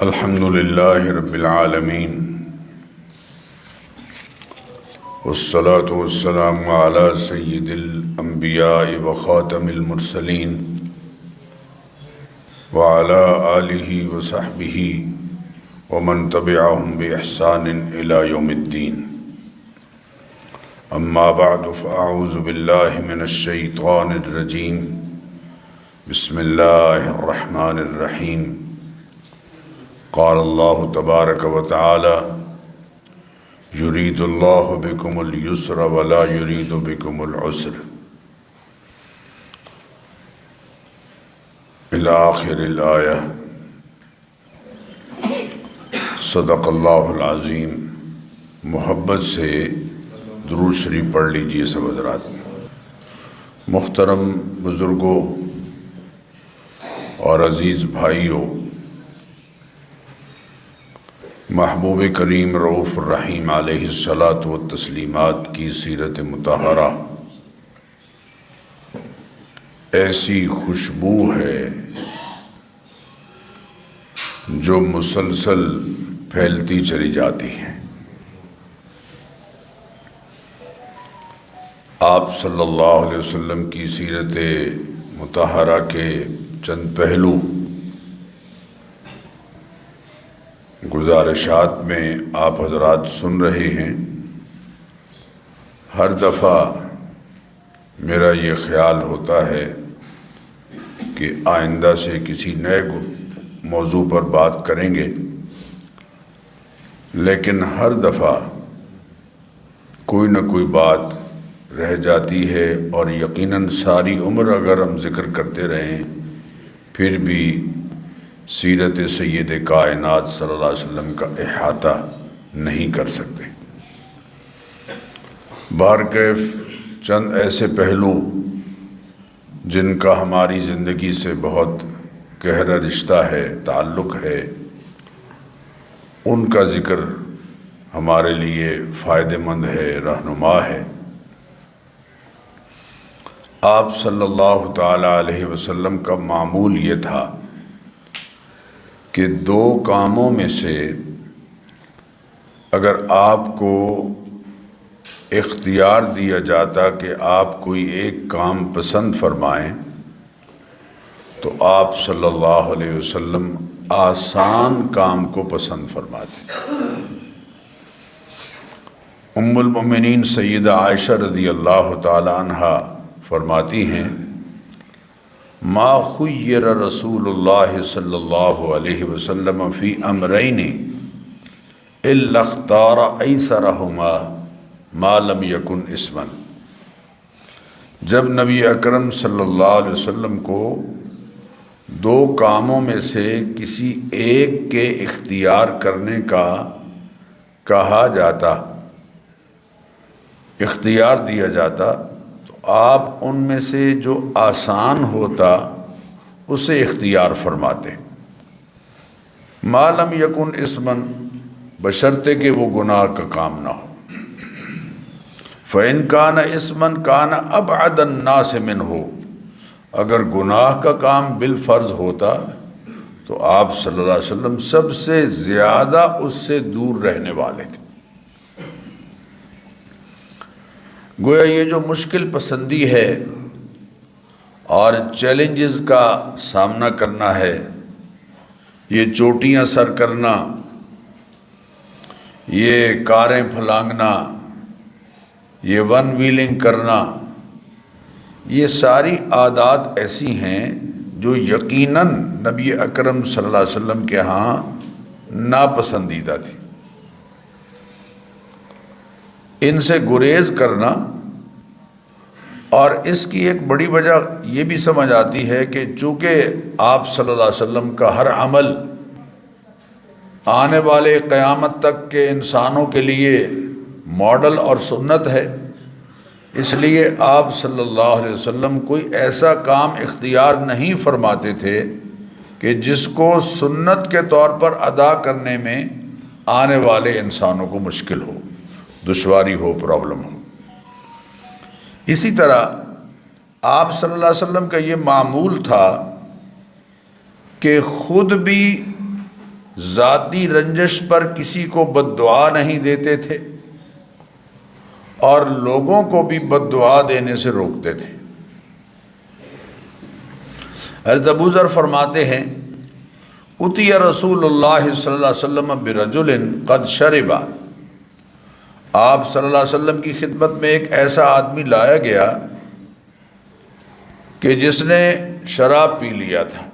الحمد للہ رب العالمین والصلاة والسلام علی سید الانبیاء وخاتم المرسلین وعلی آلہ وصحبہ ومن تبعہم بإحسان الی یوم الدین اما بعد فاعوذ باللہ من الشیطان الرجیم بسم اللہ الرحمن الرحیم قال اللہ تبارک و تعالی یرید اللہ بکم اليسر ولا یرید بکم العسر الی آخر الآیہ۔ صدق اللہ العظیم۔ محبت سے درود شریف پڑھ لیجئے سب حضرات۔ محترم بزرگوں اور عزیز بھائیوں، محبوب کریم رؤوف الرحیم علیہ الصلاۃ والتسلیمات کی سیرت مطہرہ ایسی خوشبو ہے جو مسلسل پھیلتی چلی جاتی ہے۔ آپ صلی اللہ علیہ وسلم کی سیرت مطہرہ کے چند پہلو گزارشات میں آپ حضرات سن رہے ہیں۔ ہر دفعہ میرا یہ خیال ہوتا ہے کہ آئندہ سے کسی نئے موضوع پر بات کریں گے، لیکن ہر دفعہ کوئی نہ کوئی بات رہ جاتی ہے، اور یقیناً ساری عمر اگر ہم ذکر کرتے رہیں پھر بھی سیرت سید کائنات صلی اللہ علیہ وسلم کا احاطہ نہیں کر سکتے۔ بہرکیف چند ایسے پہلو جن کا ہماری زندگی سے بہت گہرا رشتہ ہے، تعلق ہے، ان کا ذکر ہمارے لیے فائدہ مند ہے، رہنما ہے۔ آپ صلی اللہ تعالی علیہ وسلم کا معمول یہ تھا کہ دو کاموں میں سے اگر آپ کو اختیار دیا جاتا کہ آپ کوئی ایک کام پسند فرمائیں تو آپ صلی اللہ علیہ وسلم آسان کام کو پسند فرماتے۔ ام المؤمنین سیدہ عائشہ رضی اللہ تعالی عنہا فرماتی ہیں، ما خیر رسول اللہ صلی اللہ علیہ وسلم فی امرین الا اختار ایسرہما ما لم یکن اسما۔ جب نبی اکرم صلی اللہ علیہ وسلم کو دو کاموں میں سے کسی ایک کے اختیار کرنے کا کہا جاتا، اختیار دیا جاتا، آپ ان میں سے جو آسان ہوتا اسے اختیار فرماتے، ما لم یکن اسمن، بشرطے کہ وہ گناہ کا کام نہ ہو۔ فَإِنْ كَانَ اسمن كَانَ أَبْعَدَ النَّاسِ مِنْهُ، اگر گناہ کا کام بالفرض ہوتا تو آپ صلی اللہ علیہ وسلم سب سے زیادہ اس سے دور رہنے والے تھے۔ گویا یہ جو مشکل پسندی ہے اور چیلنجز کا سامنا کرنا ہے، یہ چوٹیاں سر کرنا، یہ کاریں پھلانگنا، یہ ون ویلنگ کرنا، یہ ساری عادات ایسی ہیں جو یقیناً نبی اکرم صلی اللہ علیہ وسلم کے ہاں ناپسندیدہ تھی۔ ان سے گریز کرنا، اور اس کی ایک بڑی وجہ یہ بھی سمجھ آتی ہے کہ چونکہ آپ صلی اللہ علیہ وسلم کا ہر عمل آنے والے قیامت تک کے انسانوں کے لیے ماڈل اور سنت ہے، اس لیے آپ صلی اللہ علیہ وسلم کوئی ایسا کام اختیار نہیں فرماتے تھے کہ جس کو سنت کے طور پر ادا کرنے میں آنے والے انسانوں کو مشکل ہو، دشواری ہو، پرابلم ہو۔ اسی طرح آپ صلی اللہ علیہ وسلم کا یہ معمول تھا کہ خود بھی ذاتی رنجش پر کسی کو بد دعا نہیں دیتے تھے اور لوگوں کو بھی بد دعا دینے سے روکتے تھے۔ حضرت ابو ذر فرماتے ہیں اتی رسول اللہ صلی اللہ علیہ وسلم برجل قد شرب، آپ صلی اللہ علیہ وسلم کی خدمت میں ایک ایسا آدمی لایا گیا کہ جس نے شراب پی لیا تھا۔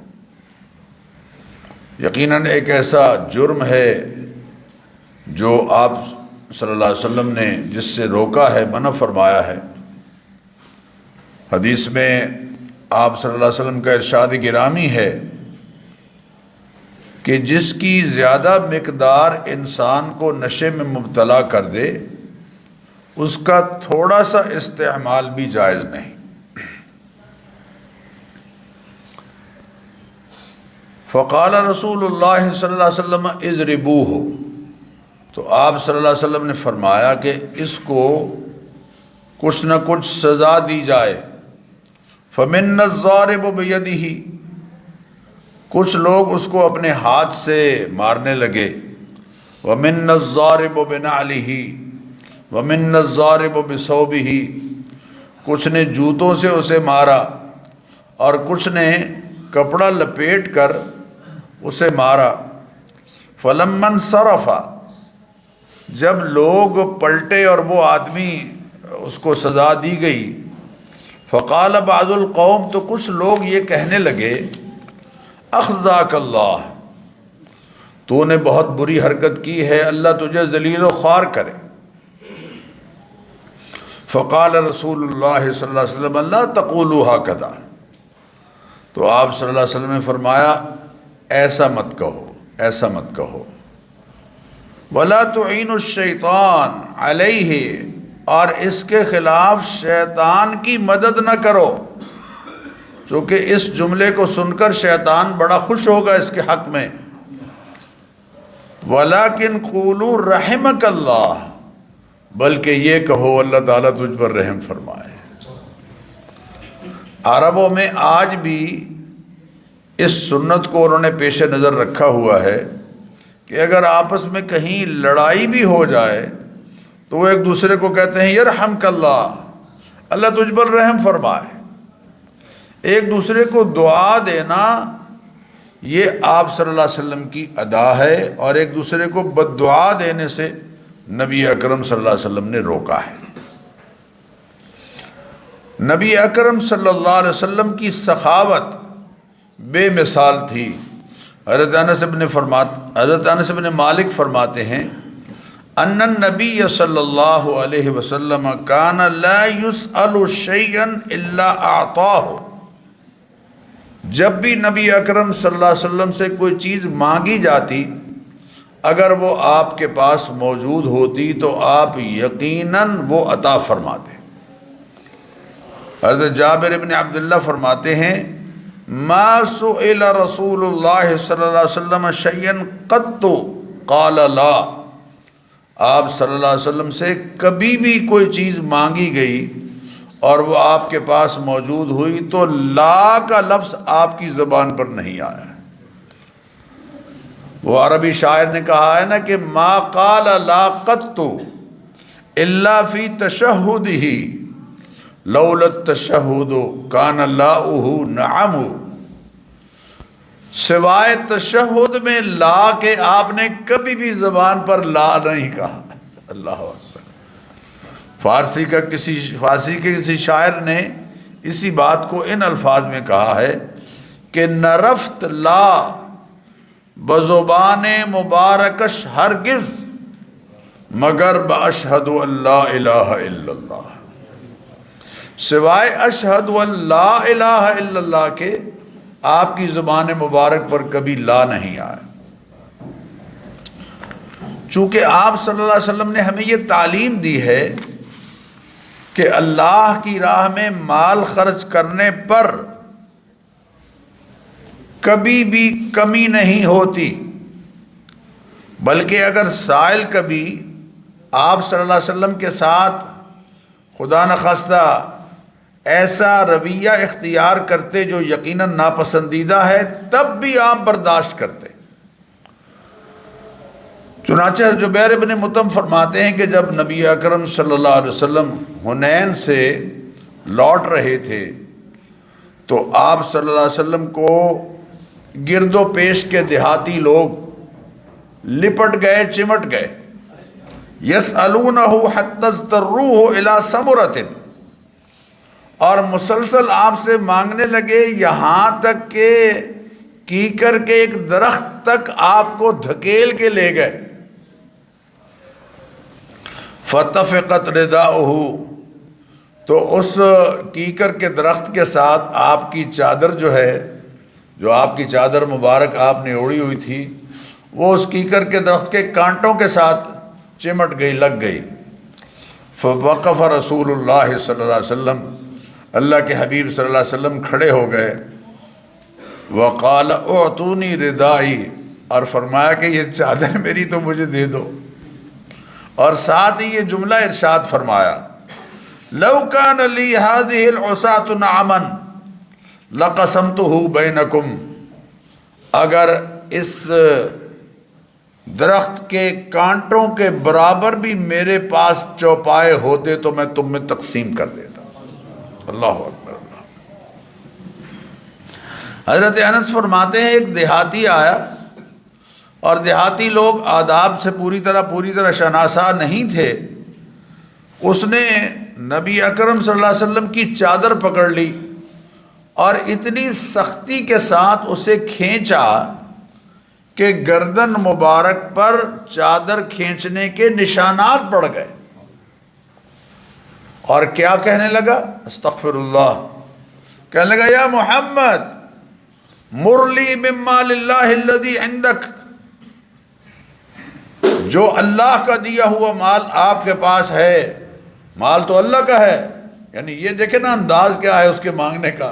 یقیناً ایک ایسا جرم ہے جو آپ صلی اللہ علیہ وسلم نے جس سے روکا ہے، منع فرمایا ہے۔ حدیث میں آپ صلی اللہ علیہ وسلم کا ارشاد گرامی ہے کہ جس کی زیادہ مقدار انسان کو نشے میں مبتلا کر دے اس کا تھوڑا سا استعمال بھی جائز نہیں۔ فقال رسول اللہ صلی اللہ علیہ وسلم اضربوہ، تو آپ صلی اللہ علیہ وسلم نے فرمایا کہ اس کو کچھ نہ کچھ سزا دی جائے۔ فمن الضارب بیدہ، کچھ لوگ اس کو اپنے ہاتھ سے مارنے لگے۔ ومن الضارب بنعلہ ومن الضارب بثوبہ، کچھ نے جوتوں سے اسے مارا اور کچھ نے کپڑا لپیٹ کر اسے مارا۔ فلما انصرف، جب لوگ پلٹے اور وہ آدمی اس کو سزا دی گئی، فقال بعض القوم، تو کچھ لوگ یہ کہنے لگے اخزاک اللہ، تو نے بہت بری حرکت کی ہے، اللہ تجھے ذلیل و خوار کرے۔ فقال رسول اللہ صلی اللہ علیہ وسلم لا تقولوا هكذا، تو آپ صلی اللہ علیہ وسلم نے فرمایا ایسا مت کہو، ایسا مت کہو۔ ولا تعینوا الشیطان علیہ، اور اس کے خلاف شیطان کی مدد نہ کرو، چونکہ اس جملے کو سن کر شیطان بڑا خوش ہوگا اس کے حق میں۔ ولیکن قولوا رحمک اللہ، بلکہ یہ کہو اللہ تعالیٰ تجھ پر رحم فرمائے۔ عربوں میں آج بھی اس سنت کو انہوں نے پیش نظر رکھا ہوا ہے کہ اگر آپس میں کہیں لڑائی بھی ہو جائے تو وہ ایک دوسرے کو کہتے ہیں یرحمک اللہ، اللہ تجھ پر رحم فرمائے۔ ایک دوسرے کو دعا دینا یہ آپ صلی اللہ علیہ وسلم کی ادا ہے، اور ایک دوسرے کو بد دعا دینے سے نبی اکرم صلی اللہ علیہ وسلم نے روکا ہے۔ نبی اکرم صلی اللہ علیہ وسلم کی سخاوت بے مثال تھی۔ حضرت انس بن مالک فرماتے ہیں ان النبی صلی اللہ علیہ وسلم کان لا یسأل شیئا الا اعطاہ، جب بھی نبی اکرم صلی اللہ علیہ وسلم سے کوئی چیز مانگی جاتی اگر وہ آپ کے پاس موجود ہوتی تو آپ یقیناً وہ عطا فرماتے۔ حضرت جابر بن عبداللہ فرماتے ہیں ما سئل رسول اللہ صلی اللہ علیہ وسلم شیئا قط قال لا، آپ صلی اللہ علیہ وسلم سے کبھی بھی کوئی چیز مانگی گئی اور وہ آپ کے پاس موجود ہوئی تو لا کا لفظ آپ کی زبان پر نہیں آیا۔ وہ عربی شاعر نے کہا ہے نا کہ ما قال لا قط الا فی تشہدہ لولا التشہد کان لاؤہ نعم، سوائے تشہد میں لا کے آپ نے کبھی بھی زبان پر لا نہیں کہا۔ اللہ اکبر۔ فارسی کے کسی شاعر نے اسی بات کو ان الفاظ میں کہا ہے کہ نرفت لا بزبان مبارکش ہرگز مگر باشہد ان لا الہ الا اللہ، سوائے اشہد ان لا الہ الا اللہ کے آپ کی زبان مبارک پر کبھی لا نہیں آیا۔ چونکہ آپ صلی اللہ علیہ وسلم نے ہمیں یہ تعلیم دی ہے کہ اللہ کی راہ میں مال خرچ کرنے پر کبھی بھی کمی نہیں ہوتی، بلکہ اگر سائل کبھی آپ صلی اللہ علیہ وسلم کے ساتھ خدا نخواستہ ایسا رویہ اختیار کرتے جو یقیناً ناپسندیدہ ہے تب بھی آپ برداشت کرتے، چنانچہ جبیر بن مطعم فرماتے ہیں کہ جب نبی اکرم صلی اللہ علیہ وسلم حنین سے لوٹ رہے تھے تو آپ صلی اللہ علیہ وسلم کو گرد و پیش کے دیہاتی لوگ لپٹ گئے، چمٹ گئے. یسألونہ حتی اضطروہ الی ثمرۃ، اور مسلسل آپ سے مانگنے لگے یہاں تک کہ کیکر کے ایک درخت تک آپ کو دھکیل کے لے گئے. فَطَفِقَتْ رِدَاؤُهُ، تو اس کیکر کے درخت کے ساتھ آپ کی چادر جو ہے، جو آپ کی چادر مبارک آپ نے اوڑھی ہوئی تھی، وہ اس کیکر کے درخت کے کانٹوں کے ساتھ چمٹ گئی، لگ گئی. فوقف رسول اللہ صلی اللہ علیہ وسلم، اللہ کے حبیب صلی اللہ علیہ وسلم کھڑے ہو گئے. وقال اعطونی ردائی، اور فرمایا کہ یہ چادر میری تو مجھے دے دو. اور ساتھ ہی یہ جملہ ارشاد فرمایا، لو کان لی ہذہ العصاۃ نعما لقسمتہ بینکم، اگر اس درخت کے کانٹوں کے برابر بھی میرے پاس چوپائے ہوتے تو میں تم میں تقسیم کر دیتا. اللہ اکبر. اللہ. حضرت انس فرماتے ہیں ایک دیہاتی آیا، اور دیہاتی لوگ آداب سے پوری طرح شناسا نہیں تھے. اس نے نبی اکرم صلی اللہ علیہ وسلم کی چادر پکڑ لی اور اتنی سختی کے ساتھ اسے کھینچا کہ گردن مبارک پر چادر کھینچنے کے نشانات پڑ گئے. اور کیا کہنے لگا؟ استغفر اللہ. کہنے لگا یا محمد مر لی من مال اللہ الذی عندک، جو اللہ کا دیا ہوا مال آپ کے پاس ہے، مال تو اللہ کا ہے. یعنی یہ دیکھیں نا انداز کیا ہے اس کے مانگنے کا،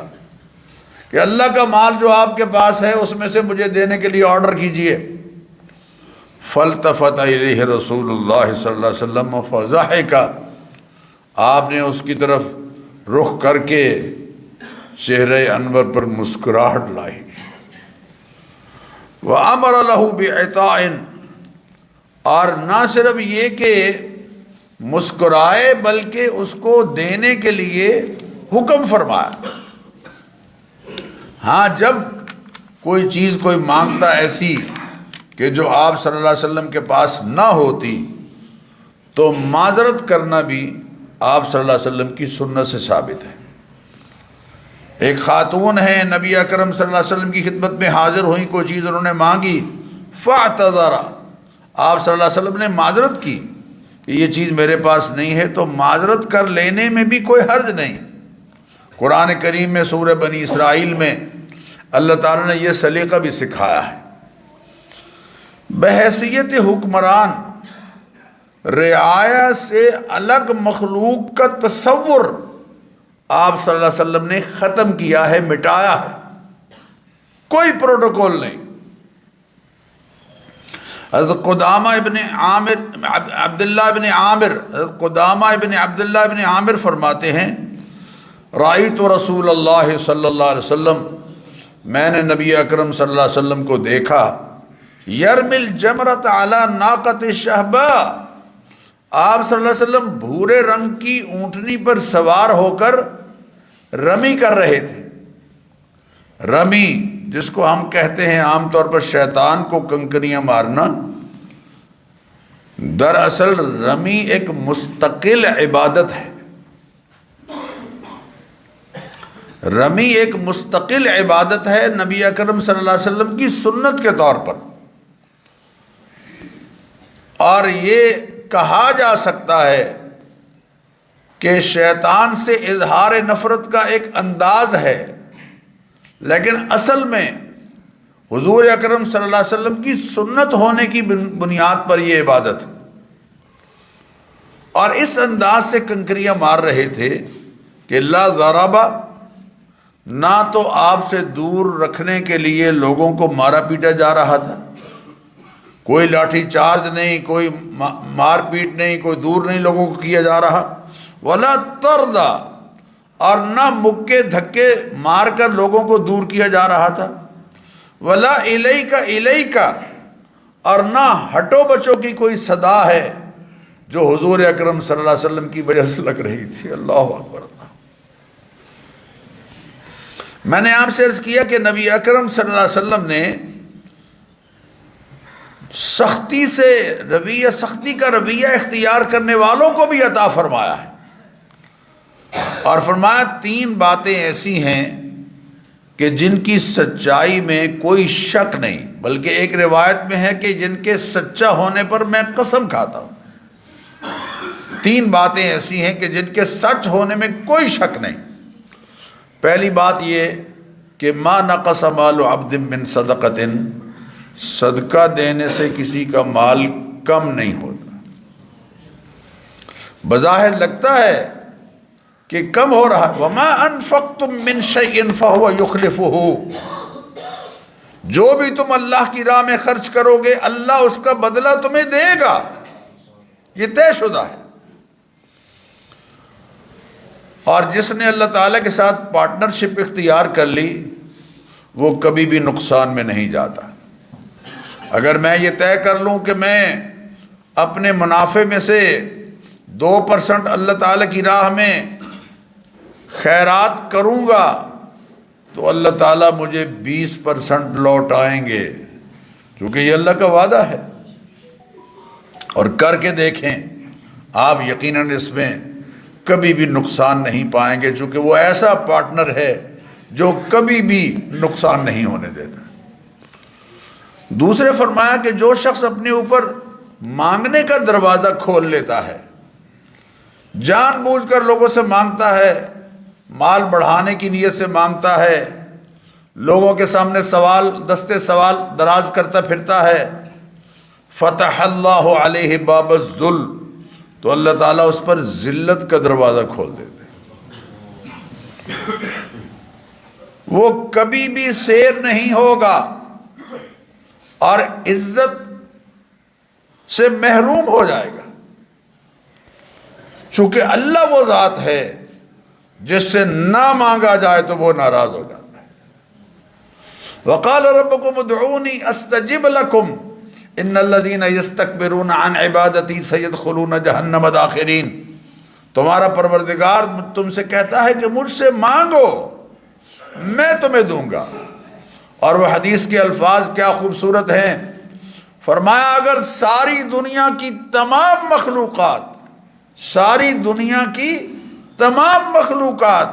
کہ اللہ کا مال جو آپ کے پاس ہے اس میں سے مجھے دینے کے لیے آرڈر کیجئے. فالتفت الیہ رسول اللہ صلی اللہ علیہ وسلم فضحک، آپ نے اس کی طرف رخ کر کے چہرے انور پر مسکراہٹ لائی. وَأَمَرَ لَهُ بِعِطَاءٍ، اور نہ صرف یہ کہ مسکرائے بلکہ اس کو دینے کے لیے حکم فرمایا. ہاں جب کوئی چیز کوئی مانگتا ایسی کہ جو آپ صلی اللہ علیہ وسلم کے پاس نہ ہوتی تو معذرت کرنا بھی آپ صلی اللہ علیہ وسلم کی سنت سے ثابت ہے. ایک خاتون ہیں نبی اکرم صلی اللہ علیہ وسلم کی خدمت میں حاضر ہوئیں، کوئی چیز انہوں نے مانگی، فاعتذر، آپ صلی اللہ علیہ وسلم نے معذرت کی کہ یہ چیز میرے پاس نہیں ہے، تو معذرت کر لینے میں بھی کوئی حرج نہیں. قرآن کریم میں سورہ بنی اسرائیل میں اللہ تعالیٰ نے یہ سلیقہ بھی سکھایا ہے. بحیثیت حکمران رعایا سے الگ مخلوق کا تصور آپ صلی اللہ علیہ وسلم نے ختم کیا ہے، مٹایا ہے. کوئی پروٹوکول نہیں. حضرت قدامہ ابن عامر عبداللہ ابن عامر حضرت قدامہ ابن عبداللہ ابن عامر فرماتے ہیں رأیت رسول اللہ صلی اللہ علیہ وسلم، میں نے نبی اکرم صلی اللہ علیہ وسلم کو دیکھا، یرمی الجمرۃ علی ناقۃ شہبا، آپ صلی اللہ علیہ وسلم بھورے رنگ کی اونٹنی پر سوار ہو کر رمی کر رہے تھے. رمی جس کو ہم کہتے ہیں عام طور پر شیطان کو کنکریاں مارنا، دراصل رمی ایک مستقل عبادت ہے. رمی ایک مستقل عبادت ہے نبی اکرم صلی اللہ علیہ وسلم کی سنت کے طور پر. اور یہ کہا جا سکتا ہے کہ شیطان سے اظہار نفرت کا ایک انداز ہے، لیکن اصل میں حضور اکرم صلی اللہ علیہ وسلم کی سنت ہونے کی بنیاد پر یہ عبادت ہے. اور اس انداز سے کنکریاں مار رہے تھے کہ لا ضربہ، نہ تو آپ سے دور رکھنے کے لیے لوگوں کو مارا پیٹا جا رہا تھا، کوئی لاٹھی چارج نہیں، کوئی مار پیٹ نہیں، کوئی دور نہیں لوگوں کو کیا جا رہا، ولا طردا، اور نہ مکے دھکے مار کر لوگوں کو دور کیا جا رہا تھا، ولا الیک الیک، اور نہ ہٹو بچوں کی کوئی صدا ہے جو حضور اکرم صلی اللہ علیہ وسلم کی وجہ سے لگ رہی تھی۔ اللہ اکبر اللہ۔ میں نے آپ سے عرض کیا کہ نبی اکرم صلی اللہ علیہ وسلم نے سختی سے رویہ، سختی کا رویہ اختیار کرنے والوں کو بھی عطا فرمایا ہے، اور فرمایا 3 باتیں ایسی ہیں کہ جن کی سچائی میں کوئی شک نہیں، بلکہ ایک روایت میں ہے کہ جن کے سچا ہونے پر میں قسم کھاتا ہوں۔ 3 باتیں ایسی ہیں کہ جن کے سچ ہونے میں کوئی شک نہیں۔ پہلی بات یہ کہ ما نقص مال عبد من صدقۃ، صدقہ دینے سے کسی کا مال کم نہیں ہوتا۔ بظاہر لگتا ہے کہ کم ہو رہا ہے، وما انفقتم من شیء فهو یخلفہ، جو بھی تم اللہ کی راہ میں خرچ کرو گے اللہ اس کا بدلہ تمہیں دے گا، یہ طے شدہ ہے۔ اور جس نے اللہ تعالیٰ کے ساتھ پارٹنرشپ اختیار کر لی وہ کبھی بھی نقصان میں نہیں جاتا۔ اگر میں یہ طے کر لوں کہ میں اپنے منافع میں سے 2% اللہ تعالیٰ کی راہ میں خیرات کروں گا تو اللہ تعالیٰ مجھے 20% لوٹ آئیں گے، کیونکہ یہ اللہ کا وعدہ ہے۔ اور کر کے دیکھیں آپ، یقیناً اس میں کبھی بھی نقصان نہیں پائیں گے، چونکہ وہ ایسا پارٹنر ہے جو کبھی بھی نقصان نہیں ہونے دیتا۔ دوسرے فرمایا کہ جو شخص اپنے اوپر مانگنے کا دروازہ کھول لیتا ہے، جان بوجھ کر لوگوں سے مانگتا ہے، مال بڑھانے کی نیت سے مانگتا ہے، لوگوں کے سامنے دستے سوال دراز کرتا پھرتا ہے، فتح اللہ علیہ باب الذل، تو اللہ تعالیٰ اس پر ذلت کا دروازہ کھول دیتے ہیں۔ وہ کبھی بھی سیر نہیں ہوگا اور عزت سے محروم ہو جائے گا، چونکہ اللہ وہ ذات ہے جس سے نہ مانگا جائے تو وہ ناراض ہو جاتا ہے۔ وقال ربکم ادعونی استجب لکم ان الذین یستکبرون عن عبادتی سیدخلون جہنم داخرین، تمہارا پروردگار تم سے کہتا ہے کہ مجھ سے مانگو میں تمہیں دوں گا۔ اور وہ حدیث کے الفاظ کیا خوبصورت ہیں، فرمایا اگر ساری دنیا کی تمام مخلوقات، ساری دنیا کی تمام مخلوقات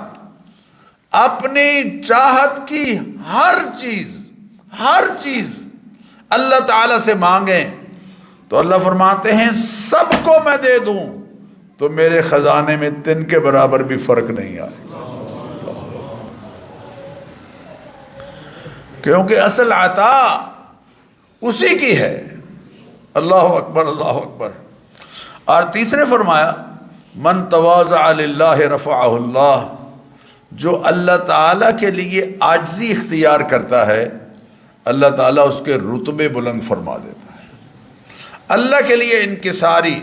اپنی چاہت کی ہر چیز اللہ تعالیٰ سے مانگیں تو اللہ فرماتے ہیں سب کو میں دے دوں تو میرے خزانے میں تن کے برابر بھی فرق نہیں آئے، کیونکہ اصل عطا اسی کی ہے۔ اللہ اکبر اللہ اکبر۔ اور تیسرے فرمایا من تواضع للہ رفعہ اللہ، جو اللہ تعالیٰ کے لیے عاجزی اختیار کرتا ہے اللہ تعالیٰ اس کے رتبے بلند فرما دیتا ہے۔ اللہ کے لیے انکساری،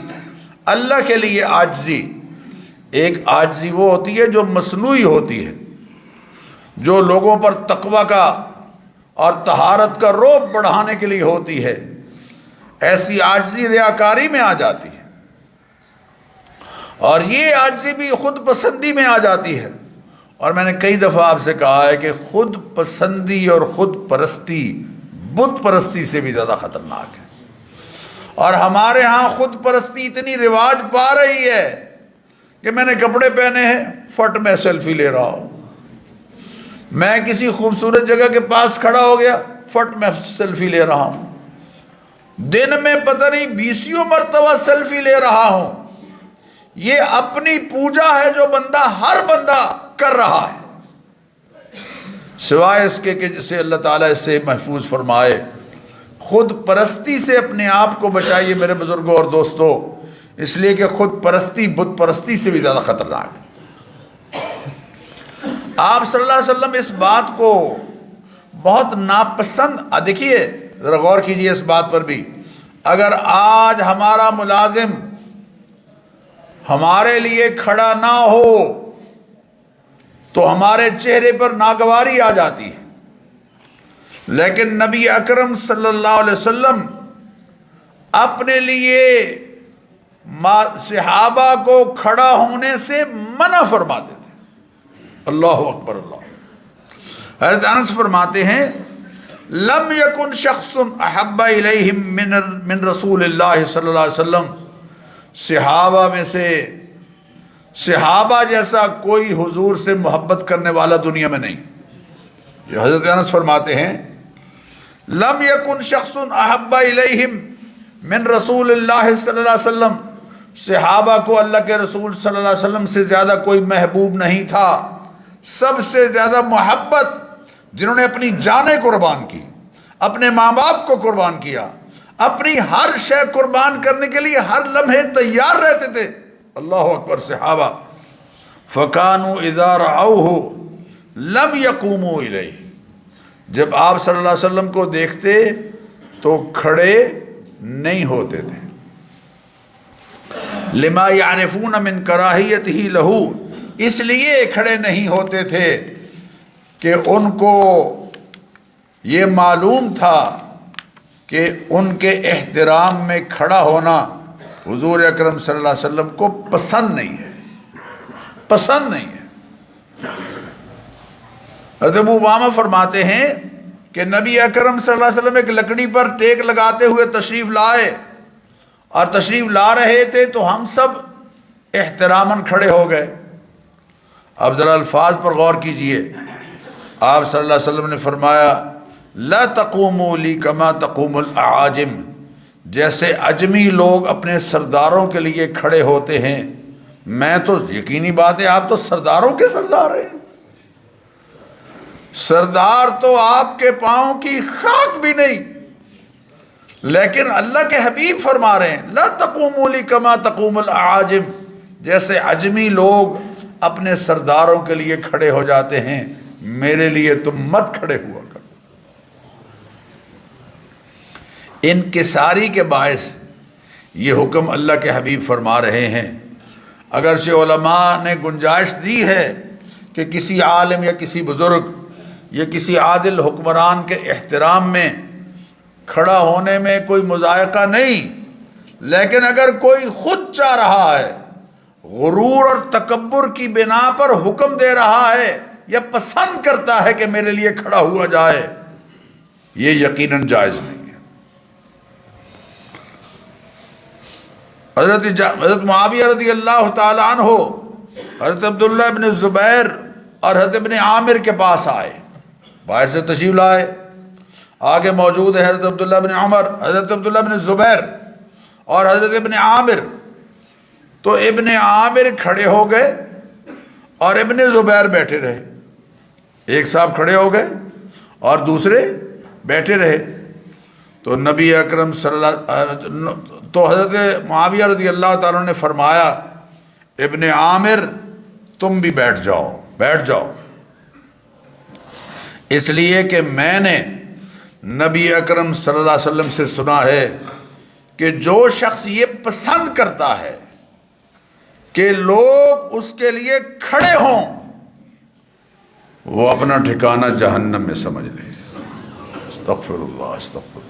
اللہ کے لیے عاجزی، ایک عاجزی وہ ہوتی ہے جو مصنوعی ہوتی ہے، جو لوگوں پر تقوی کا اور طہارت کا رعب بڑھانے کے لیے ہوتی ہے، ایسی عاجزی ریاکاری میں آ جاتی ہے، اور یہ عاجزی بھی خود پسندی میں آ جاتی ہے۔ اور میں نے کئی دفعہ آپ سے کہا ہے کہ خود پسندی اور خود پرستی بت پرستی سے بھی زیادہ خطرناک ہے، اور ہمارے ہاں خود پرستی اتنی رواج پا رہی ہے کہ میں نے کپڑے پہنے ہیں فٹ میں سیلفی لے رہا ہوں، میں کسی خوبصورت جگہ کے پاس کھڑا ہو گیا فٹ میں سیلفی لے رہا ہوں، دن میں پتہ نہیں 20 مرتبہ سیلفی لے رہا ہوں۔ یہ اپنی پوجا ہے جو ہر بندہ کر رہا ہے، سوائے اس کے کہ جسے اللہ تعالیٰ اس سے محفوظ فرمائے۔ خود پرستی سے اپنے آپ کو بچائیے میرے بزرگوں اور دوستو، اس لیے کہ خود پرستی بت پرستی سے بھی زیادہ خطرناک ہے۔ آپ صلی اللہ علیہ وسلم اس بات کو بہت ناپسند، دیکھیے ذرا غور کیجئے اس بات پر بھی، اگر آج ہمارا ملازم ہمارے لیے کھڑا نہ ہو تو ہمارے چہرے پر ناگواری آ جاتی ہے، لیکن نبی اکرم صلی اللہ علیہ وسلم اپنے لیے صحابہ کو کھڑا ہونے سے منع فرماتے تھے۔ اللہ اکبر اللہ۔ حضرت انس فرماتے ہیں لم یکن شخص احب الیہم من رسول اللہ صلی اللہ علیہ وسلم، صحابہ میں سے صحابہ جیسا کوئی حضور سے محبت کرنے والا دنیا میں نہیں۔ یہ حضرت انس فرماتے ہیں لم یکن شخص احب الیہم من رسول اللہ صلی اللہ علیہ وسلم، صحابہ کو اللہ کے رسول صلی اللہ علیہ وسلم سے زیادہ کوئی محبوب نہیں تھا۔ سب سے زیادہ محبت جنہوں نے اپنی جانیں قربان کی، اپنے ماں باپ کو قربان کیا، اپنی ہر شے قربان کرنے کے لیے ہر لمحے تیار رہتے تھے، اللہ اکبر، صحابہ۔ فَكَانُوا إِذَا رَأَوْهُ لَمْ يَقُومُوا إِلَيْهِ، جب آپ صلی اللہ علیہ وسلم کو دیکھتے تو کھڑے نہیں ہوتے تھے۔ لِمَا يَعْرِفُونَ مِنْ كَرَاهِيَتِهِ لَهُ، اس لیے کھڑے نہیں ہوتے تھے کہ ان کو یہ معلوم تھا کہ ان کے احترام میں کھڑا ہونا حضور اکرم صلی اللہ علیہ وسلم کو پسند نہیں ہے، پسند نہیں ہے۔ حضرت ابو امامہ فرماتے ہیں کہ نبی اکرم صلی اللہ علیہ وسلم ایک لکڑی پر ٹیک لگاتے ہوئے تشریف لائے، اور تشریف لا رہے تھے تو ہم سب احتراماً کھڑے ہو گئے۔ اب ذرا الفاظ پر غور کیجئے، آپ صلی اللہ علیہ وسلم نے فرمایا لا تقوموا لی کما تقوم الاعاجم، جیسے اجمی لوگ اپنے سرداروں کے لیے کھڑے ہوتے ہیں، میں تو یقینی بات ہے آپ تو سرداروں کے سردار ہیں، سردار تو آپ کے پاؤں کی خاک بھی نہیں، لیکن اللہ کے حبیب فرما رہے ہیں لا تقوموا لی کما تقوم الاعاجم، جیسے اجمی لوگ اپنے سرداروں کے لیے کھڑے ہو جاتے ہیں، میرے لیے تم مت کھڑے ہوا کرو۔ انکساری کے باعث یہ حکم اللہ کے حبیب فرما رہے ہیں۔ اگرچہ علماء نے گنجائش دی ہے کہ کسی عالم یا کسی بزرگ یا کسی عادل حکمران کے احترام میں کھڑا ہونے میں کوئی مضائقہ نہیں، لیکن اگر کوئی خود چاہ رہا ہے، غرور اور تکبر کی بنا پر حکم دے رہا ہے یا پسند کرتا ہے کہ میرے لیے کھڑا ہوا جائے، یہ یقیناً جائز نہیں ہے۔ حضرت معاویہ رضی اللہ تعالیٰ عنہ حضرت عبداللہ ابن زبیر اور حضرت ابن عامر کے پاس آئے، باہر سے تشریف لائے، آگے موجود ہے حضرت عبداللہ ابن عمر، حضرت عبداللہ ابن زبیر اور حضرت ابن عامر۔ تو ابن عامر کھڑے ہو گئے اور ابن زبیر بیٹھے رہے، ایک صاحب کھڑے ہو گئے اور دوسرے بیٹھے رہے۔ تو نبی اکرم صلی اللہ تو حضرت معاویہ رضی اللہ تعالیٰ نے فرمایا ابن عامر تم بھی بیٹھ جاؤ، بیٹھ جاؤ، اس لیے کہ میں نے نبی اکرم صلی اللہ علیہ وسلم سے سنا ہے کہ جو شخص یہ پسند کرتا ہے کہ لوگ اس کے لیے کھڑے ہوں، وہ اپنا ٹھکانہ جہنم میں سمجھ لے۔ استغفر اللہ، استغفر اللہ۔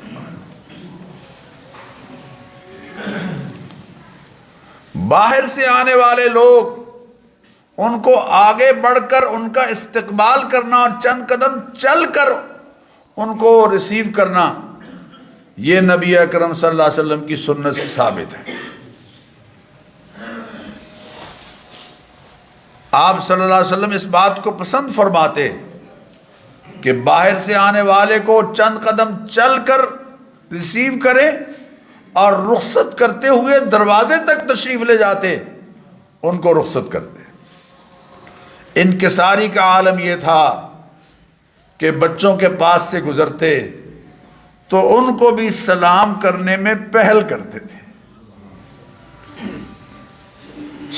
باہر سے آنے والے لوگ ان کو آگے بڑھ کر ان کا استقبال کرنا اور چند قدم چل کر ان کو ریسیو کرنا، یہ نبی اکرم صلی اللہ علیہ وسلم کی سنت سے ثابت ہے۔ آپ صلی اللہ علیہ وسلم اس بات کو پسند فرماتے کہ باہر سے آنے والے کو چند قدم چل کر ریسیو کرے اور رخصت کرتے ہوئے دروازے تک تشریف لے جاتے، ان کو رخصت کرتے۔ انکساری کا عالم یہ تھا کہ بچوں کے پاس سے گزرتے تو ان کو بھی سلام کرنے میں پہل کرتے تھے۔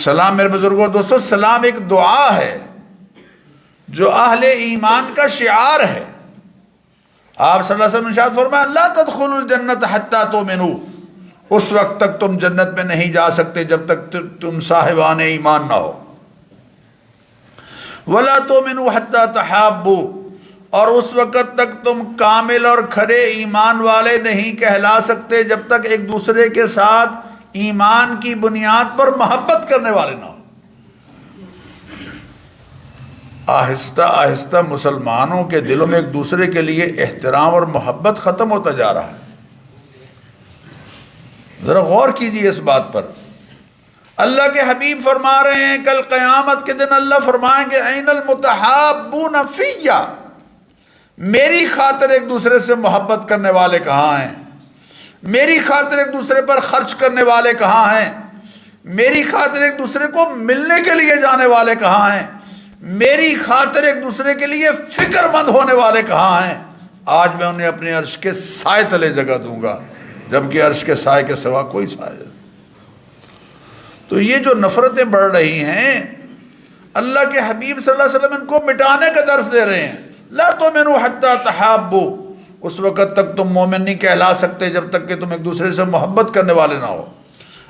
سلام میرے بزرگوں دوستو، سلام ایک دعا ہے جو اہل ایمان کا شعار ہے۔ آپ صلی اللہ علیہ وسلم نے ارشاد فرمایا لا تدخلوا الجنت حتی تؤمنوا، اس وقت تک تم جنت میں نہیں جا سکتے جب تک تم صاحبان ایمان نہ ہو۔ وَلَا تُؤْمِنُوا حَتَّى تَحَابُّوا، اور اس وقت تک تم کامل اور کھرے ایمان والے نہیں کہلا سکتے جب تک ایک دوسرے کے ساتھ ایمان کی بنیاد پر محبت کرنے والے نہ ہو۔ آہستہ آہستہ مسلمانوں کے دلوں میں ایک دوسرے کے لیے احترام اور محبت ختم ہوتا جا رہا ہے۔ ذرا غور کیجئے اس بات پر۔ اللہ کے حبیب فرما رہے ہیں کل قیامت کے دن اللہ فرمائیں گے این المتحابون فیّ، میری خاطر ایک دوسرے سے محبت کرنے والے کہاں ہیں؟ میری خاطر ایک دوسرے پر خرچ کرنے والے کہاں ہیں؟ میری خاطر ایک دوسرے کو ملنے کے لیے جانے والے کہاں ہیں؟ میری خاطر ایک دوسرے کے لیے فکر مند ہونے والے کہاں ہیں؟ آج میں انہیں اپنے عرش کے سائے تلے جگہ دوں گا، جبکہ عرش کے سائے کے سوا کوئی سائے نہیں۔ تو یہ جو نفرتیں بڑھ رہی ہیں، اللہ کے حبیب صلی اللہ علیہ وسلم ان کو مٹانے کا درس دے رہے ہیں۔ لا تؤمنوا حتی تحابوا، اس وقت تک تم مومن نہیں کہلا سکتے جب تک کہ تم ایک دوسرے سے محبت کرنے والے نہ ہو۔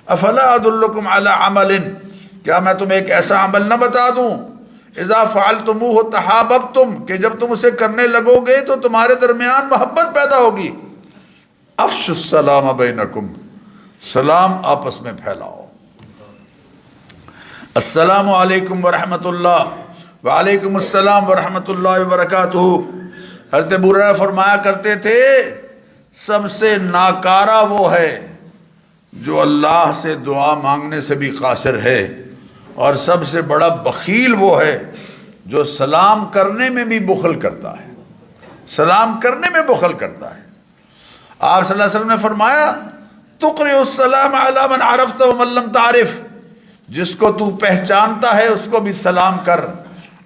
افلا ادلکم علی عمل، کیا میں تمہیں ایک ایسا عمل نہ بتا دوں اذا فعلتموہ تحاببتم، کہ جب تم اسے کرنے لگو گے تو تمہارے درمیان محبت پیدا ہوگی۔ افشوا السلام بینکم، سلام آپس میں پھیلاؤ۔ السلام علیکم ورحمۃ اللہ، وعلیکم السلام ورحمۃ اللہ وبرکاتہ۔ حضرت ابو ہریرہ فرمایا کرتے تھے سب سے ناکارہ وہ ہے جو اللہ سے دعا مانگنے سے بھی قاصر ہے، اور سب سے بڑا بخیل وہ ہے جو سلام کرنے میں بھی بخل کرتا ہے، سلام کرنے میں بخل کرتا ہے۔ آپ صلی اللہ علیہ وسلم نے فرمایا تقرئ السلام علی من عرفت ومن لم تعرف، جس کو تو پہچانتا ہے اس کو بھی سلام کر،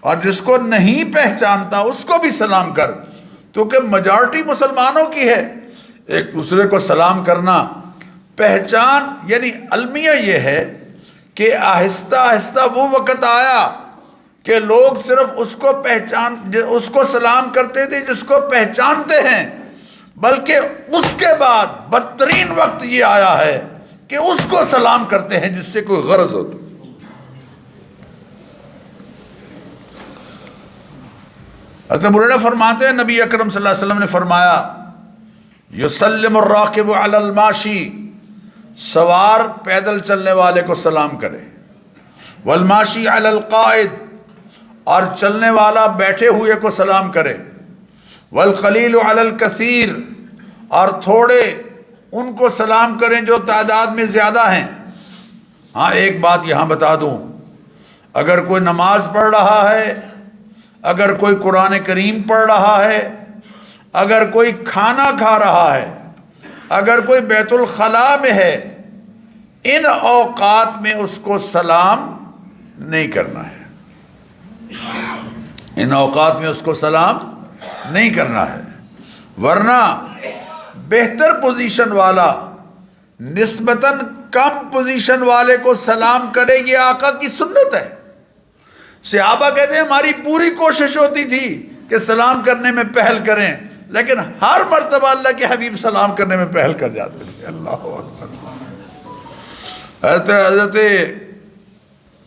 اور جس کو نہیں پہچانتا اس کو بھی سلام کر، کیونکہ میجارٹی مسلمانوں کی ہے ایک دوسرے کو سلام کرنا۔ پہچان یعنی المیہ یہ ہے کہ آہستہ آہستہ وہ وقت آیا کہ لوگ صرف اس کو سلام کرتے تھے جس کو پہچانتے ہیں، بلکہ اس کے بعد بدترین وقت یہ آیا ہے کہ اس کو سلام کرتے ہیں جس سے کوئی غرض ہوتی۔ حضرت ابو ہریرہ فرماتے ہیں نبی اکرم صلی اللہ علیہ وسلم نے فرمایا یسلم الراکب علی الماشی، سوار پیدل چلنے والے کو سلام کرے، والماشی علی القائد، اور چلنے والا بیٹھے ہوئے کو سلام کرے، والقلیل علی الکثیر، اور تھوڑے ان کو سلام کریں جو تعداد میں زیادہ ہیں۔ ہاں ایک بات یہاں بتا دوں، اگر کوئی نماز پڑھ رہا ہے، اگر کوئی قرآن کریم پڑھ رہا ہے، اگر کوئی کھانا کھا رہا ہے، اگر کوئی بیت الخلاء میں ہے، ان اوقات میں اس کو سلام نہیں کرنا ہے، ان اوقات میں اس کو سلام نہیں کرنا ہے، ورنہ بہتر پوزیشن والا نسبتاً کم پوزیشن والے کو سلام کرے، یہ آقا کی سنت ہے۔ صحابہ کہتے ہیں ہماری پوری کوشش ہوتی تھی کہ سلام کرنے میں پہل کریں، لیکن ہر مرتبہ اللہ کے حبیب سلام کرنے میں پہل کر جاتے تھے۔ اللہ اکبر،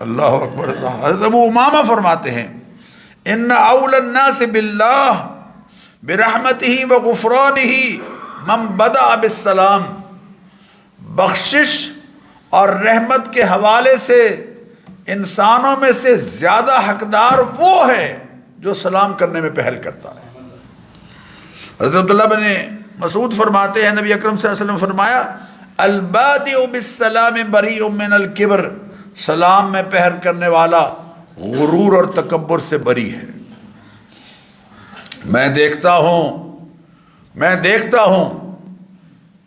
اللہ اکبر، حضرت ابو امامہ فرماتے ہیں ان اول الناس باللہ برحمتہ وغفرانہ من بدأ بالسلام، بخشش اور رحمت کے حوالے سے انسانوں میں سے زیادہ حقدار وہ ہے جو سلام کرنے میں پہل کرتا ہے۔ حضرت عبداللہ بن مسعود فرماتے ہیں نبی اکرم صلی اللہ علیہ وسلم فرمایا البادئ بالسلام بریء من الکبر، سلام میں پہل کرنے والا غرور اور تکبر سے بری ہے۔ میں دیکھتا ہوں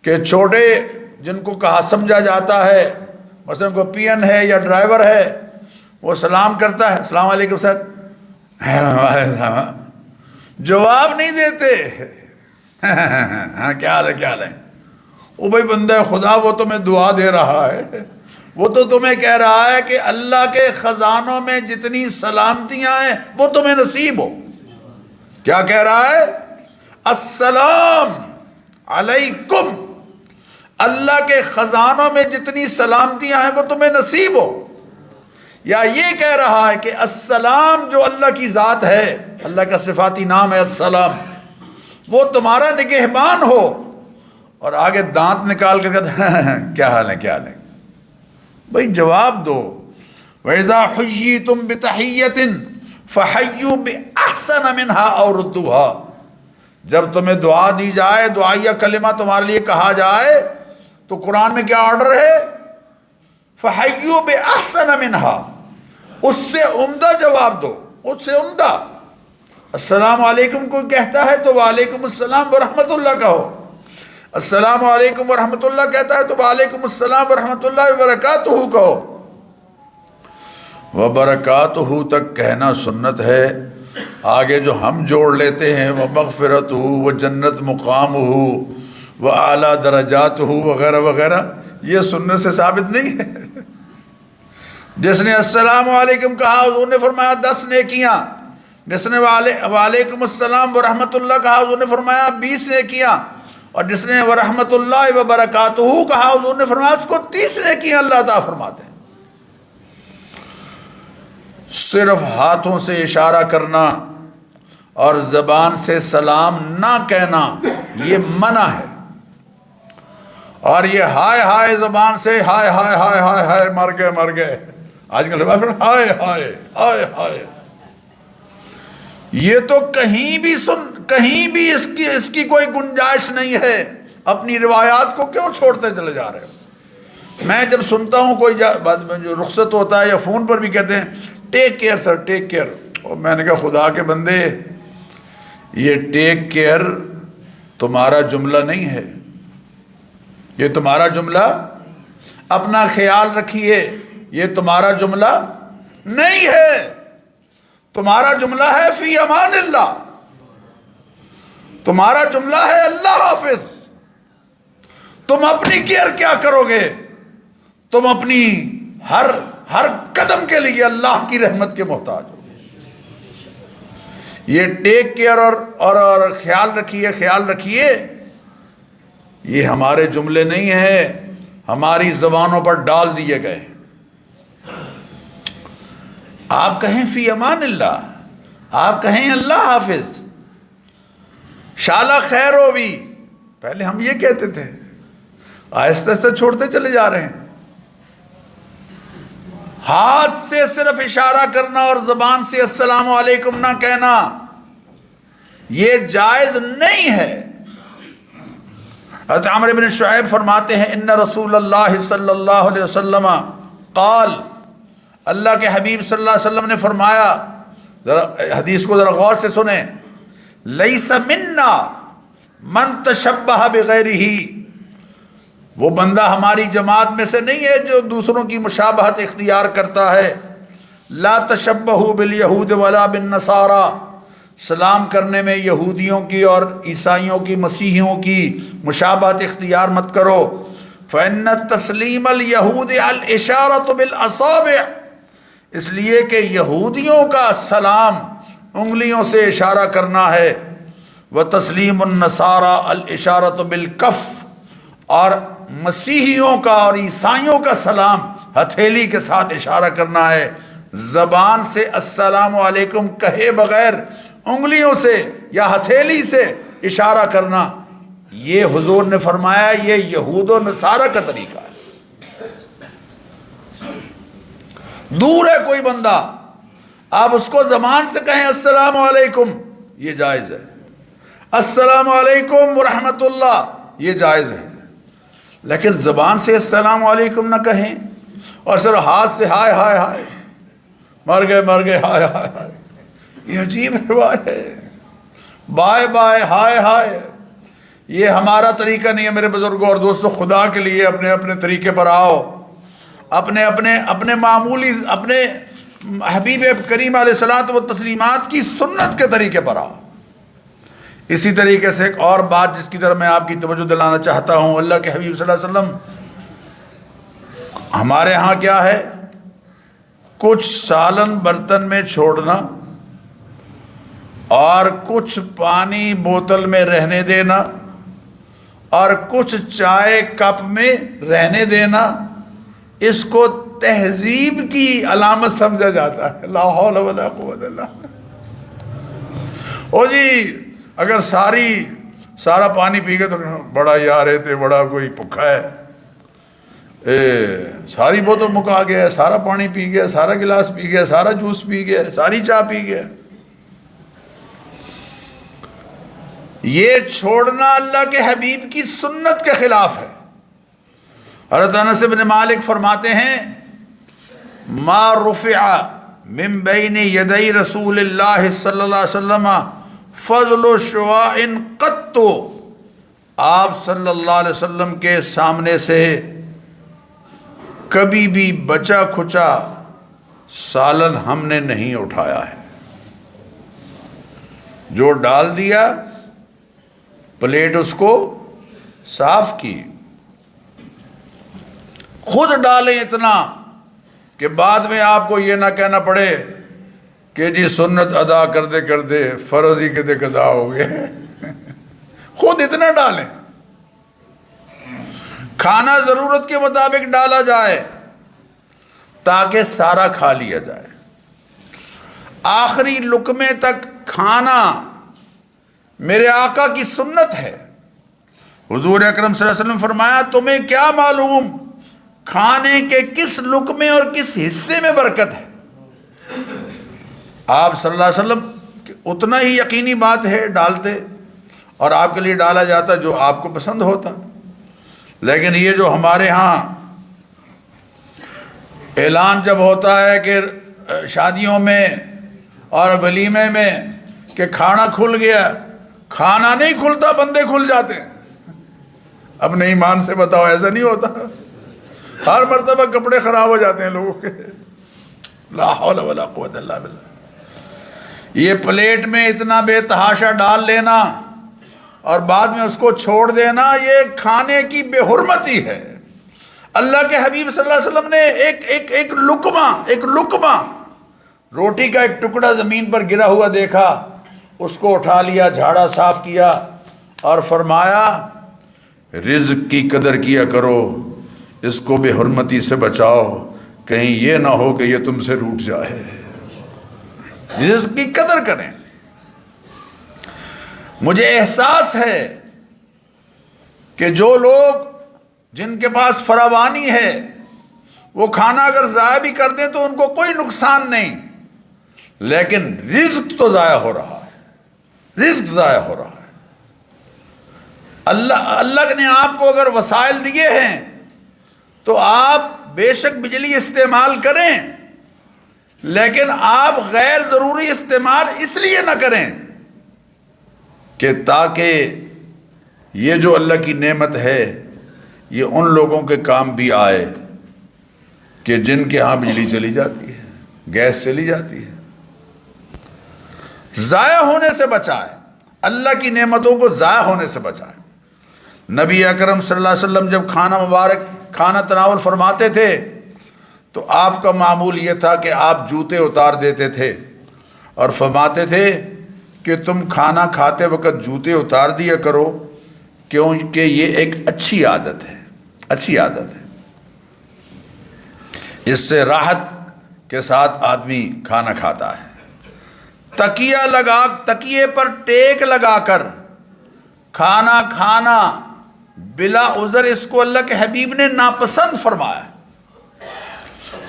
کہ چھوٹے جن کو کہا سمجھا جاتا ہے، مثلا کوئی پی این ہے یا ڈرائیور ہے، وہ سلام کرتا ہے السلام علیکم سر، جواب نہیں دیتے، ہاں کیا حال ہے کیا حال ہے، وہ بھائی بندہ خدا وہ تمہیں دعا دے رہا ہے، وہ تو تمہیں کہہ رہا ہے کہ اللہ کے خزانوں میں جتنی سلامتیاں ہیں وہ تمہیں نصیب ہو۔ کیا کہہ رہا ہے؟ السلام علیکم، اللہ کے خزانوں میں جتنی سلامتیاں ہیں وہ تمہیں نصیب ہو۔ یا یہ کہہ رہا ہے کہ السلام جو اللہ کی ذات ہے اللہ کا صفاتی نام ہے السلام، وہ تمہارا نگہبان ہو، اور آگے دانت نکال کر کہتے ہیں کیا حال ہے کیا حال ہے، بھائی جواب دو۔ وَإِذَا حُيِّيتُم بِتَحِيَّةٍ فَحَيُّوا بِأَحْسَنَ مِنْهَا أَوْ رُدُّوهَا، جب تمہیں دعا دی جائے، دعائیہ کلمہ تمہارے لیے کہا جائے، تو قرآن میں کیا آرڈر ہے؟ فَحَيُّوا بِأَحْسَنَ مِنْهَا، اس سے عمدہ جواب دو، اس سے عمدہ۔ السلام علیکم کوئی کہتا ہے تو وعلیکم السلام ورحمۃ اللہ کہو، السلام علیکم ورحمۃ اللہ کہتا ہے تو وعلیکم السلام ورحمۃ اللہ وبرکاتہ کہو۔ وبرکاتہ تک کہنا سنت ہے، آگے جو ہم جوڑ لیتے ہیں وہ مغفرت ہو، وہ جنت مقام ہو، وہ اعلیٰ درجات ہو وغیرہ وغیرہ، یہ سنت سے ثابت نہیں ہے۔ جس نے السلام علیکم کہا حضور نے فرمایا 10 نیکیاں، جس نے وعلیکم السلام ورحمۃ اللہ کہا حضور نے فرمایا 20 نیکیاں، اور جس نے ورحمۃ اللہ وبرکاتہ کہا حضور نے فرمایا اس کو 30 نیکیاں اللہ عطا فرماتے ہیں۔ صرف ہاتھوں سے اشارہ کرنا اور زبان سے سلام نہ کہنا یہ منع ہے، اور یہ ہائے ہائے زبان سے ہائے ہائے ہائے ہائے ہائے مر گئے مر گئے، آج کل ہائے ہائے ہائے ہائے، یہ تو کہیں بھی اس کی کوئی گنجائش نہیں ہے۔ اپنی روایات کو کیوں چھوڑتے چلے جا رہے ہو؟ میں جب سنتا ہوں کوئی جو رخصت ہوتا ہے یا فون پر بھی کہتے ہیں ٹیک کیئر سر ٹیک کیئر، اور میں نے کہا خدا کے بندے یہ ٹیک کیئر تمہارا جملہ نہیں ہے، یہ تمہارا جملہ، اپنا خیال رکھیے، یہ تمہارا جملہ نہیں ہے، تمہارا جملہ ہے فی امان اللہ، تمہارا جملہ ہے اللہ حافظ۔ تم اپنی کیئر کیا کرو گے؟ تم اپنی ہر قدم کے لیے اللہ کی رحمت کے محتاج ہو۔ یہ ٹیک کیئر اور خیال رکھیے یہ ہمارے جملے نہیں ہیں، ہماری زبانوں پر ڈال دیے گئے ہیں۔ آپ کہیں فی امان اللہ، آپ کہیں اللہ حافظ، شالا خیر ہو بھی، پہلے ہم یہ کہتے تھے، آہستہ آہستہ چھوڑتے چلے جا رہے ہیں۔ ہاتھ سے صرف اشارہ کرنا اور زبان سے السلام علیکم نہ کہنا یہ جائز نہیں ہے۔ حضرت عمرو بن شعیب فرماتے ہیں ان رسول اللہ صلی اللہ علیہ وسلم قال، اللہ کے حبیب صلی اللہ علیہ وسلم نے فرمایا، ذرا حدیث کو ذرا غور سے سنیں، لیس منا من تشبہ بغیرہ، وہ بندہ ہماری جماعت میں سے نہیں ہے جو دوسروں کی مشابہت اختیار کرتا ہے۔ لا تشبہوا بالیہود ولا بالنصارى، سلام کرنے میں یہودیوں کی اور عیسائیوں کی مسیحیوں کی مشابہت اختیار مت کرو۔ فإن تسلیم اليہود الاشارۃ بالاصابع، اس لیے کہ یہودیوں کا سلام انگلیوں سے اشارہ کرنا ہے، وتسلیم النصارى الاشارۃ بالکف، اور مسیحیوں کا اور عیسائیوں کا سلام ہتھیلی کے ساتھ اشارہ کرنا ہے۔ زبان سے السلام علیکم کہے بغیر انگلیوں سے یا ہتھیلی سے اشارہ کرنا، یہ حضور نے فرمایا یہ یہود و نصارہ کا طریقہ ہے۔ دور ہے کوئی بندہ، آپ اس کو زبان سے کہیں السلام علیکم، یہ جائز ہے، السلام علیکم ورحمۃ اللہ، یہ جائز ہے، لیکن زبان سے السلام علیکم نہ کہیں اور صرف ہاتھ سے ہائے ہائے ہائے مر گئے ہائے ہائے ہائے، یہ عجیب روایت ہے۔ بائے بائے ہائے ہائے، یہ ہمارا طریقہ نہیں ہے میرے بزرگوں اور دوستوں۔ خدا کے لیے اپنے اپنے طریقے پر آؤ، اپنے معمولی اپنے حبیب کریم علیہ الصلوۃ والتسلیمات کی سنت کے طریقے پر آؤ۔ اسی طریقے سے ایک اور بات جس کی طرف میں آپ کی توجہ دلانا چاہتا ہوں، اللہ کے حبیب صلی اللہ علیہ وسلم، ہمارے ہاں کیا ہے، کچھ سالن برتن میں چھوڑنا اور کچھ پانی بوتل میں رہنے دینا اور کچھ چائے کپ میں رہنے دینا، اس کو تہذیب کی علامت سمجھا جاتا ہے۔ لا حول ولا قوت الا باللہ۔ او جی اگر سارا پانی پی گئے تو بڑا یار ہے تے بڑا کوئی بھوکا ہے، ساری بوتل مکا گیا، سارا پانی پی گیا، سارا گلاس پی گیا، سارا جوس پی گیا، ساری چائے پی گیا۔ یہ چھوڑنا اللہ کے حبیب کی سنت کے خلاف ہے۔ حضرت انس بن مالک فرماتے ہیں ما رفع من بین یدی رسول اللہ صلی اللہ علیہ وسلم فضل شعاع قط، آپ صلی اللہ علیہ وسلم کے سامنے سے کبھی بھی بچا کھچا سالن ہم نے نہیں اٹھایا ہے، جو ڈال دیا پلیٹ اس کو صاف کی، خود ڈالیں اتنا کہ بعد میں آپ کو یہ نہ کہنا پڑے کہ جی سنت ادا کرتے کرتے فرض ہی کدے قضا ہو گئے۔ خود اتنا ڈالیں، کھانا ضرورت کے مطابق ڈالا جائے تاکہ سارا کھا لیا جائے، آخری لقمے تک کھانا میرے آقا کی سنت ہے۔ حضور اکرم صلی اللہ علیہ وسلم فرمایا تمہیں کیا معلوم کھانے کے کس لقمے اور کس حصے میں برکت ہے۔ آپ صلی اللہ علیہ وسلم اتنا ہی یقینی بات ہے ڈالتے، اور آپ کے لیے ڈالا جاتا جو آپ کو پسند ہوتا۔ لیکن یہ جو ہمارے ہاں اعلان جب ہوتا ہے کہ شادیوں میں اور ولیمے میں کہ کھانا کھل گیا، کھانا نہیں کھلتا، بندے کھل جاتے ہیں۔ اپنے ایمان سے بتاؤ ایسا نہیں ہوتا؟ ہر مرتبہ کپڑے خراب ہو جاتے ہیں لوگوں کے۔ لا حول ولا قوت الا باللہ۔ یہ پلیٹ میں اتنا بے تحاشا ڈال لینا اور بعد میں اس کو چھوڑ دینا، یہ کھانے کی بے حرمتی ہے۔ اللہ کے حبیب صلی اللہ علیہ وسلم نے ایک لقمہ روٹی کا ایک ٹکڑا زمین پر گرا ہوا دیکھا، اس کو اٹھا لیا، جھاڑا صاف کیا اور فرمایا رزق کی قدر کیا کرو، اس کو بے حرمتی سے بچاؤ، کہیں یہ نہ ہو کہ یہ تم سے روٹ جائے۔ رزق کی قدر کریں۔ مجھے احساس ہے کہ جو لوگ جن کے پاس فراوانی ہے وہ کھانا اگر ضائع بھی کر دیں تو ان کو کوئی نقصان نہیں، لیکن رزق تو ضائع ہو رہا ہے، رزق ضائع ہو رہا ہے۔ اللہ نے آپ کو اگر وسائل دیے ہیں تو آپ بے شک بجلی استعمال کریں، لیکن آپ غیر ضروری استعمال اس لیے نہ کریں کہ تاکہ یہ جو اللہ کی نعمت ہے یہ ان لوگوں کے کام بھی آئے کہ جن کے ہاں بجلی چلی جاتی ہے، گیس چلی جاتی ہے۔ ضائع ہونے سے بچائیں، اللہ کی نعمتوں کو ضائع ہونے سے بچائیں۔ نبی اکرم صلی اللہ علیہ وسلم جب کھانا تناول فرماتے تھے تو آپ کا معمول یہ تھا کہ آپ جوتے اتار دیتے تھے اور فرماتے تھے کہ تم کھانا کھاتے وقت جوتے اتار دیا کرو، کیونکہ یہ ایک اچھی عادت ہے، اچھی عادت ہے۔ اس سے راحت کے ساتھ آدمی کھانا کھاتا ہے۔ تکیے پر ٹیک لگا کر کھانا کھانا بلا عذر، اس کو اللہ کے حبیب نے ناپسند فرمایا۔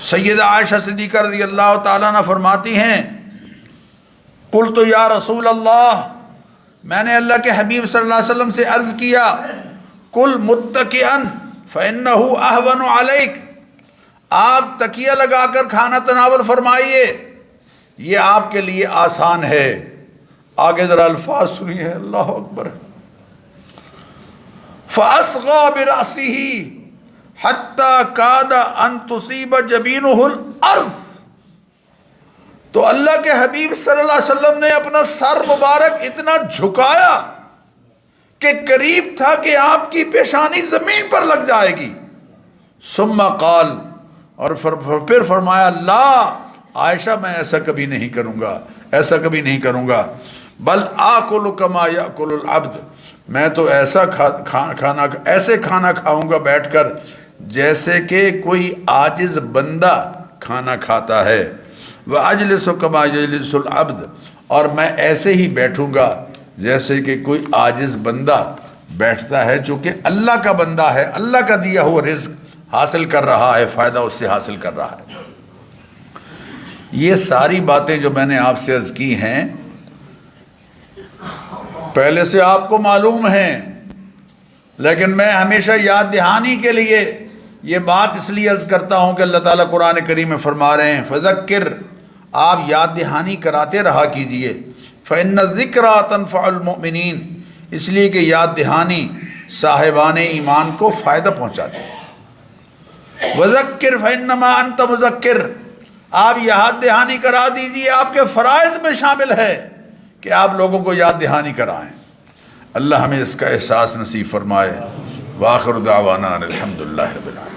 سیدہ عائشہ صدیقہ رضی اللہ تعالیٰ عنہ فرماتی ہیں قلت یا رسول اللہ، میں نے اللہ کے حبیب صلی اللہ علیہ وسلم سے عرض کیا کل متکئا فإنہ اہون علیک، آپ تکیہ لگا کر کھانا تناول فرمائیے، یہ آپ کے لیے آسان ہے۔ آگے ذرا الفاظ سنیے، اللہ اکبر۔ فَأَصْغَى بِرَأْسِهِ حَتَّى كَادَ أَن تُصِيبَ جَبِينُهُ الْأَرْض، تو اللہ کے حبیب صلی اللہ علیہ وسلم نے اپنا سر مبارک اتنا جھکایا کہ قریب تھا کہ آپ کی پیشانی زمین پر لگ جائے گی۔ ثم قال، اور پھر فرمایا لا عائشہ، میں ایسا کبھی نہیں کروں گا، ایسا کبھی نہیں کروں گا، بل آکل کما یاکل العبد، میں تو ایسا کھانا کھاؤں گا بیٹھ کر جیسے کہ کوئی عاجز بندہ کھانا کھاتا ہے۔ وَأَجْلِسُ كَمَا يَجْلِسُ الْعَبْدُ، اور میں ایسے ہی بیٹھوں گا جیسے کہ کوئی عاجز بندہ بیٹھتا ہے، چونکہ اللہ کا بندہ ہے، اللہ کا دیا ہوا رزق حاصل کر رہا ہے، فائدہ اس سے حاصل کر رہا ہے۔ یہ ساری باتیں جو میں نے آپ سے عرض کی ہیں پہلے سے آپ کو معلوم ہیں، لیکن میں ہمیشہ یاد دہانی کے لیے یہ بات اس لیے عرض کرتا ہوں کہ اللہ تعالیٰ قرآن کریم میں فرما رہے ہیں فذکر، آپ یاد دہانی کراتے رہا کیجئے، فإن الذکریٰ تنفع المؤمنین، اس لیے کہ یاد دہانی صاحبان ایمان کو فائدہ پہنچاتے ہیں۔ وذکر فإنما انت مذکر، آپ یاد دہانی کرا دیجئے، آپ کے فرائض میں شامل ہے کہ آپ لوگوں کو یاد دہانی کرائیں۔ اللہ ہمیں اس کا احساس نصیب فرمائے۔ وآخر دعوانا الحمدللہ رب العالمین۔